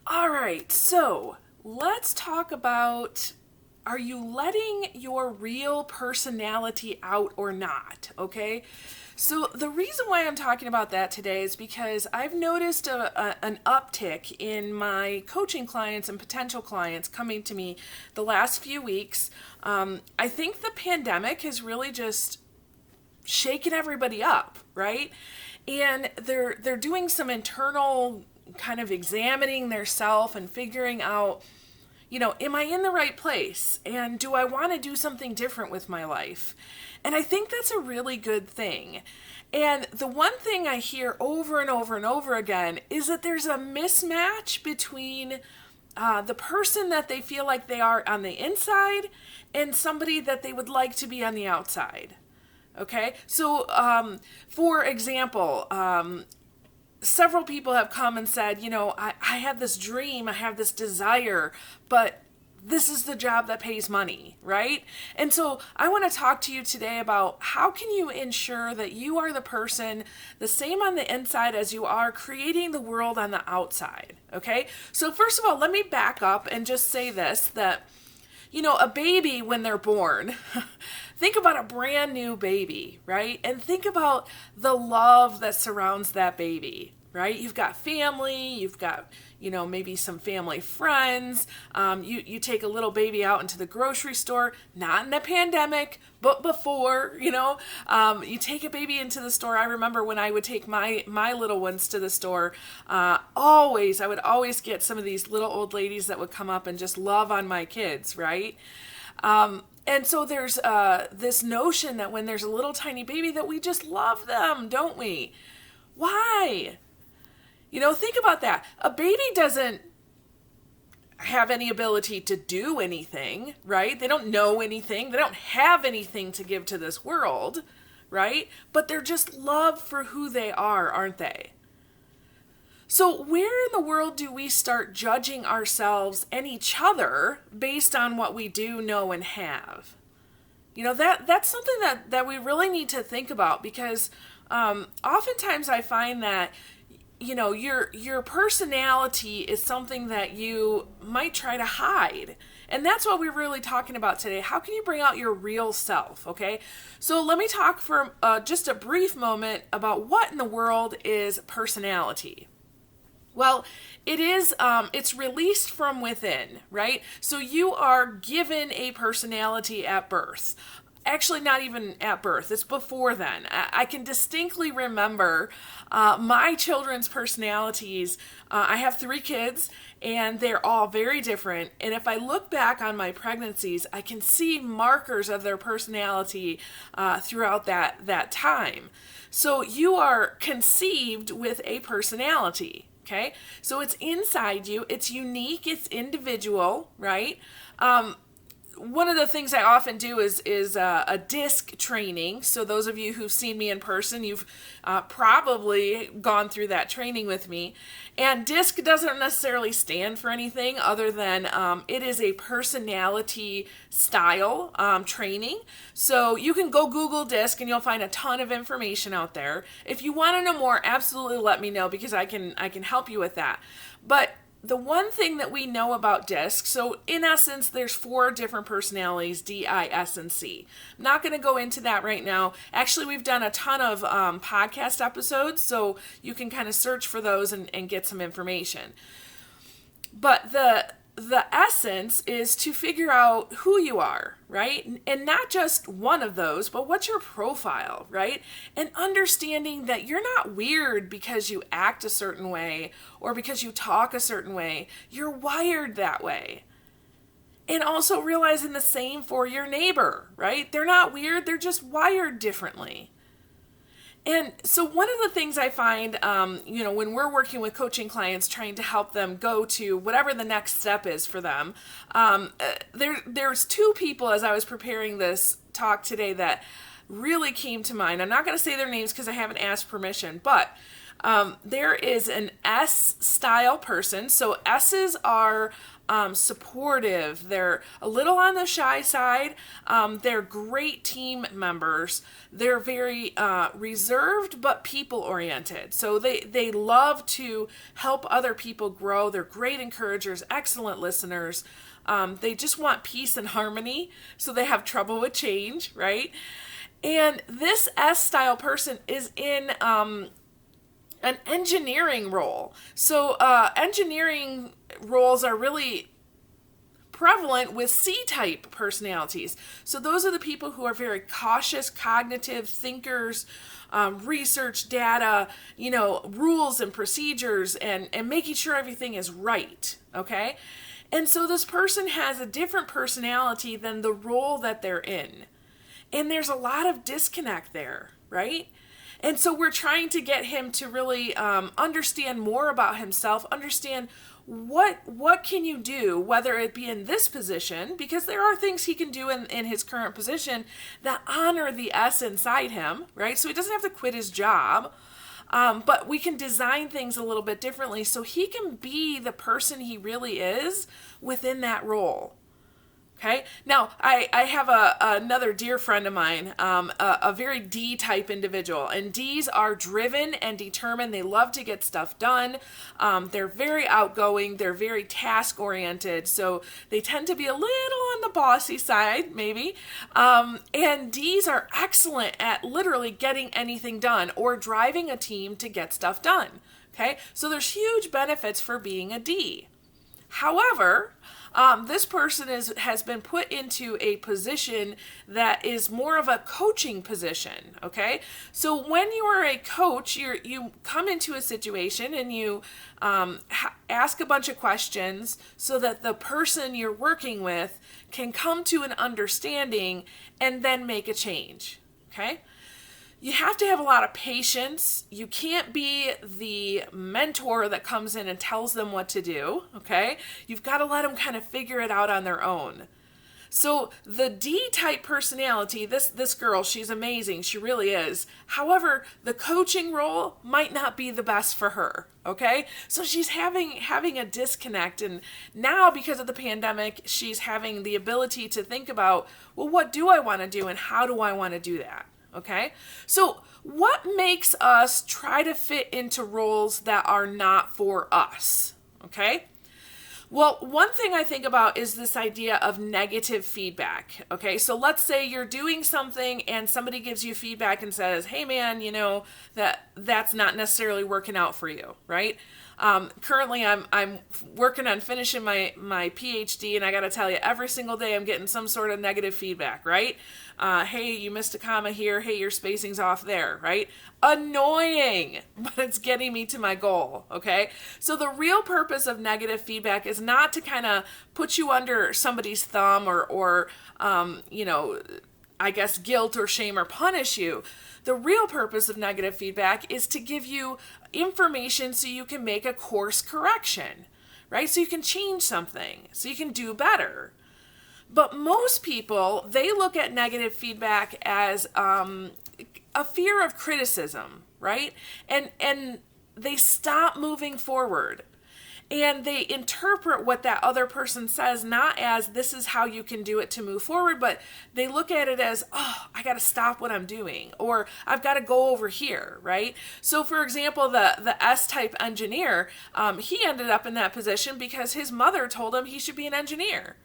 All right, so let's talk about, are you letting your real personality out or not? Okay. So, the reason why I'm talking about that today is because I've noticed an uptick in my coaching clients and potential clients coming to me the last few weeks. I think the pandemic has really just shaking everybody up, right? And they're doing some internal kind of examining their self and figuring out, am I in the right place? And do I want to do something different with my life? And I think that's a really good thing. And the one thing I hear over and over and over again is that there's a mismatch between the person that they feel like they are on the inside and somebody that they would like to be on the outside. Okay, so for example, several people have come and said, I have this dream, I have this desire, but this is the job that pays money, right? And so I want to talk to you today about how can you ensure that you are the person the same on the inside as you are creating the world on the outside, okay? So first of all, let me back up and just say this, that a baby when they're born, think about a brand new baby, right? And think about the love that surrounds that baby, right? You've got family, you've got, maybe some family friends. You take a little baby out into the grocery store, not in the pandemic, but before, you take a baby into the store. I remember when I would take my little ones to the store, I would always get some of these little old ladies that would come up and just love on my kids, right? And so there's this notion that when there's a little tiny baby that we just love them, don't we? Why? Think about that. A baby doesn't have any ability to do anything, right? They don't know anything. They don't have anything to give to this world, right? But they're just loved for who they are, aren't they? So where in the world do we start judging ourselves and each other based on what we do, know, and have? That's something that we really need to think about, because oftentimes I find that your personality is something that you might try to hide. And that's what we're really talking about today. How can you bring out your real self, okay? So let me talk for just a brief moment about what in the world is personality. Well, it's released from within, right? So you are given a personality at birth. Actually, not even at birth. It's before then. I can distinctly remember my children's personalities. I have 3 kids, and they're all very different. And if I look back on my pregnancies, I can see markers of their personality throughout that time. So you are conceived with a personality. Okay, so it's inside you, it's unique, it's individual, right? One of the things I often do is a DISC training. So those of you who've seen me in person, you've probably gone through that training with me. And DISC doesn't necessarily stand for anything other than it is a personality style training. So you can go Google DISC and you'll find a ton of information out there. If you want to know more, absolutely let me know, because I can help you with that. But the one thing that we know about DISC, so in essence, there's 4 different personalities, D, I, S, and C. I'm not going to go into that right now. Actually, we've done a ton of podcast episodes, so you can kind of search for those and get some information. But the essence is to figure out who you are, right? And not just one of those, but what's your profile, right? And understanding that you're not weird because you act a certain way or because you talk a certain way. You're wired that way. And also realizing the same for your neighbor, right? They're not weird, they're just wired differently. And so one of the things I find, when we're working with coaching clients, trying to help them go to whatever the next step is for them, there's 2 people as I was preparing this talk today that really came to mind. I'm not going to say their names because I haven't asked permission, but There is an S style person. So S's are supportive. They're a little on the shy side. They're great team members. They're very reserved but people oriented. So they love to help other people grow. They're great encouragers, excellent listeners. They just want peace and harmony. So they have trouble with change, right? And this S style person is in an engineering role. So engineering roles are really prevalent with C-type personalities. So those are the people who are very cautious, cognitive thinkers, research data, rules and procedures, and making sure everything is right, okay? And so this person has a different personality than the role that they're in. And there's a lot of disconnect there, right? And so we're trying to get him to really understand more about himself, understand what can you do, whether it be in this position, because there are things he can do in his current position that honor the S inside him, right? So he doesn't have to quit his job, but we can design things a little bit differently so he can be the person he really is within that role. Okay. Now, I have another dear friend of mine, a very D-type individual, and Ds are driven and determined. They love to get stuff done. They're very outgoing. They're very task-oriented, so they tend to be a little on the bossy side, maybe. And Ds are excellent at literally getting anything done or driving a team to get stuff done. Okay. So there's huge benefits for being a D. However, this person has been put into a position that is more of a coaching position, okay? So when you are a coach, you come into a situation and you ask a bunch of questions so that the person you're working with can come to an understanding and then make a change, okay? You have to have a lot of patience. You can't be the mentor that comes in and tells them what to do, okay? You've got to let them kind of figure it out on their own. So the D-type personality, this girl, she's amazing. She really is. However, the coaching role might not be the best for her, okay? So she's having a disconnect. And now because of the pandemic, she's having the ability to think about, well, what do I want to do and how do I want to do that? Okay, so what makes us try to fit into roles that are not for us? Okay, well, one thing I think about is this idea of negative feedback. Okay, so let's say you're doing something and somebody gives you feedback and says, hey man, that's not necessarily working out for you, right? Currently I'm working on finishing my PhD, and I got to tell you, every single day I'm getting some sort of negative feedback, right? Hey, you missed a comma here. Hey, your spacing's off there, right? Annoying, but it's getting me to my goal, okay? So the real purpose of negative feedback is not to kind of put you under somebody's thumb or I guess guilt or shame or punish you. The real purpose of negative feedback is to give you information so you can make a course correction, right? So you can change something, so you can do better. But most people, they look at negative feedback as a fear of criticism, right? And they stop moving forward. And they interpret what that other person says not as this is how you can do it to move forward, but they look at it as, oh, I got to stop what I'm doing, or I've got to go over here, right? So for example, the S-type engineer, he ended up in that position because his mother told him he should be an engineer.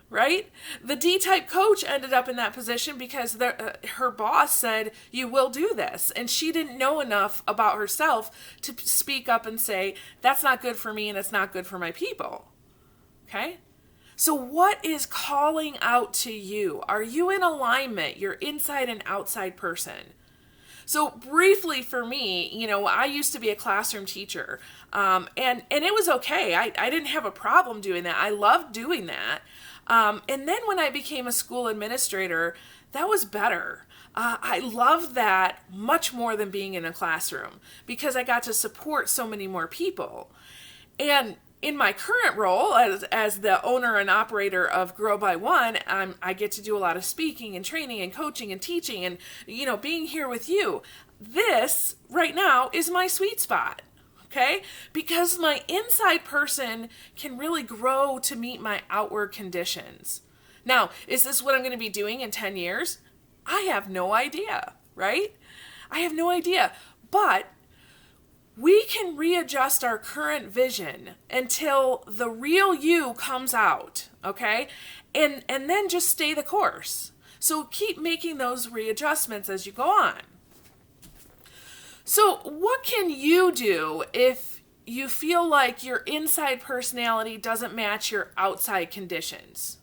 Right? The D-type coach ended up in that position because her boss said, you will do this. And she didn't know enough about herself to speak up and say, that's not good for me and it's not good for my people. Okay? So what is calling out to you? Are you in alignment? You're inside and outside person. So briefly for me, I used to be a classroom teacher, and it was okay. I didn't have a problem doing that. I loved doing that. And then when I became a school administrator, that was better. I loved that much more than being in a classroom because I got to support so many more people. And in my current role as the owner and operator of Grow by One, I get to do a lot of speaking and training and coaching and teaching and, being here with you. this right now is my sweet spot. Okay? Because my inside person can really grow to meet my outward conditions. Now, is this what I'm going to be doing in 10 years? I have no idea, right? I have no idea. But we can readjust our current vision until the real you comes out, okay? And then just stay the course. So keep making those readjustments as you go on. So what can you do if you feel like your inside personality doesn't match your outside conditions?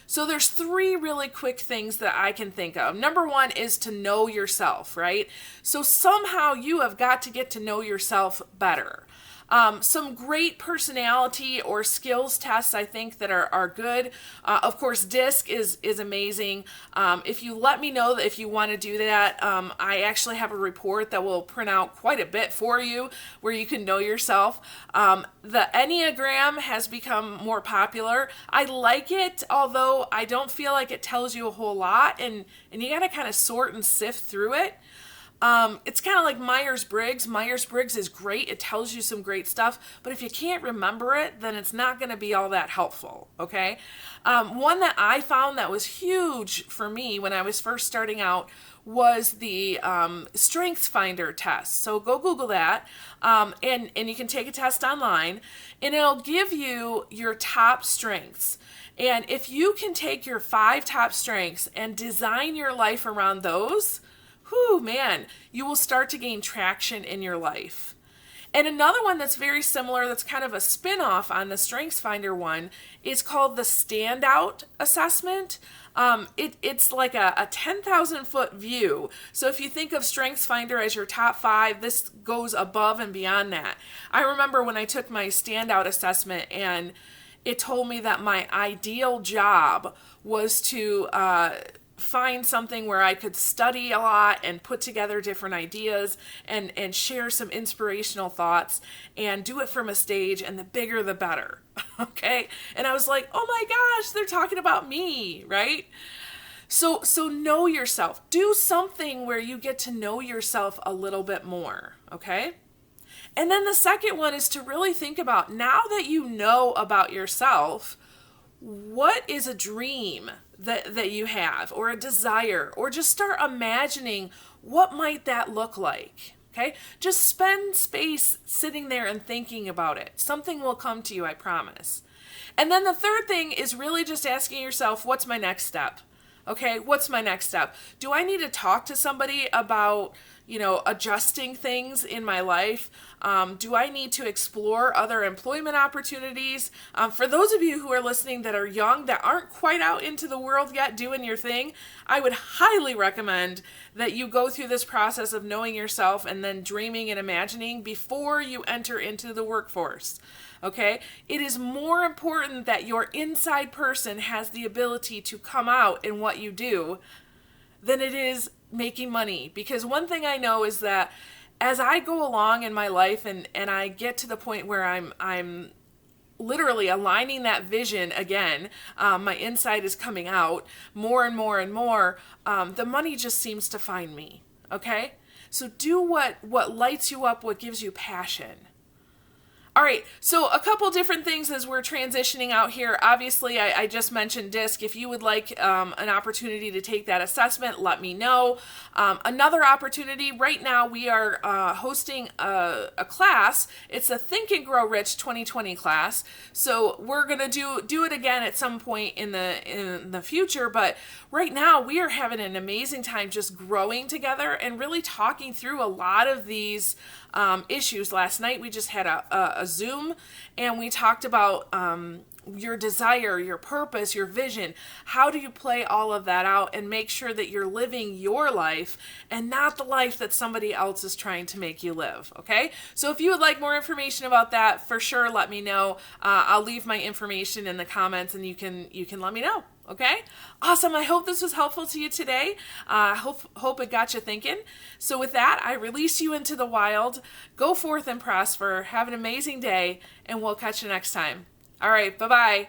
So there's 3 really quick things that I can think of. Number 1 is to know yourself, right? So somehow you have got to get to know yourself better. Some great personality or skills tests, I think, that are good. Of course, DISC is amazing. If you let me know that if you want to do that, I actually have a report that will print out quite a bit for you where you can know yourself. The Enneagram has become more popular. I like it, although I don't feel like it tells you a whole lot, and you got to kind of sort and sift through it. It's kind of like Myers-Briggs. Myers-Briggs is great. It tells you some great stuff, but if you can't remember it, then it's not going to be all that helpful, okay? One that I found that was huge for me when I was first starting out was the StrengthsFinder test. So go Google that, and you can take a test online, and it'll give you your top strengths. And if you can take your 5 top strengths and design your life around those, whew, man, you will start to gain traction in your life. And another one that's very similar, that's kind of a spin-off on the StrengthsFinder one, is called the Standout Assessment. It's like a 10,000 foot view. So if you think of StrengthsFinder as your top 5, this goes above and beyond that. I remember when I took my Standout Assessment, and it told me that my ideal job was to find something where I could study a lot and put together different ideas and share some inspirational thoughts and do it from a stage, and the bigger the better. Okay? And I was like, oh my gosh, they're talking about me, right? So know yourself. Do something where you get to know yourself a little bit more, okay? And then the second one is to really think about, now that you know about yourself, what is a dream that you have, or a desire, or just start imagining what might that look like, okay? Just spend space sitting there and thinking about it. Something will come to you, I promise. And then the third thing is really just asking yourself, what's my next step? Okay, what's my next step? Do I need to talk to somebody about, adjusting things in my life? Do I need to explore other employment opportunities? For those of you who are listening that are young, that aren't quite out into the world yet doing your thing, I would highly recommend that you go through this process of knowing yourself and then dreaming and imagining before you enter into the workforce. Okay? It is more important that your inside person has the ability to come out in what you do than it is making money. Because one thing I know is that as I go along in my life and I get to the point where I'm literally aligning that vision again, my inside is coming out more and more and more, the money just seems to find me. Okay? So do what lights you up, what gives you passion. All right, so a couple different things as we're transitioning out here. Obviously, I just mentioned DISC. If you would like an opportunity to take that assessment, let me know. Another opportunity, right now we are hosting a class. It's a Think and Grow Rich 2020 class. So we're going to do it again at some point in the future, but right now we are having an amazing time just growing together and really talking through a lot of these issues. Last night we just had a Zoom, and we talked about your desire, your purpose, your vision. How do you play all of that out and make sure that you're living your life and not the life that somebody else is trying to make you live, okay? So if you would like more information about that, for sure, let me know. I'll leave my information in the comments, and you can let me know. Okay? Awesome. I hope this was helpful to you today. Hope it got you thinking. So with that, I release you into the wild. Go forth and prosper. Have an amazing day, and we'll catch you next time. All right. Bye-bye.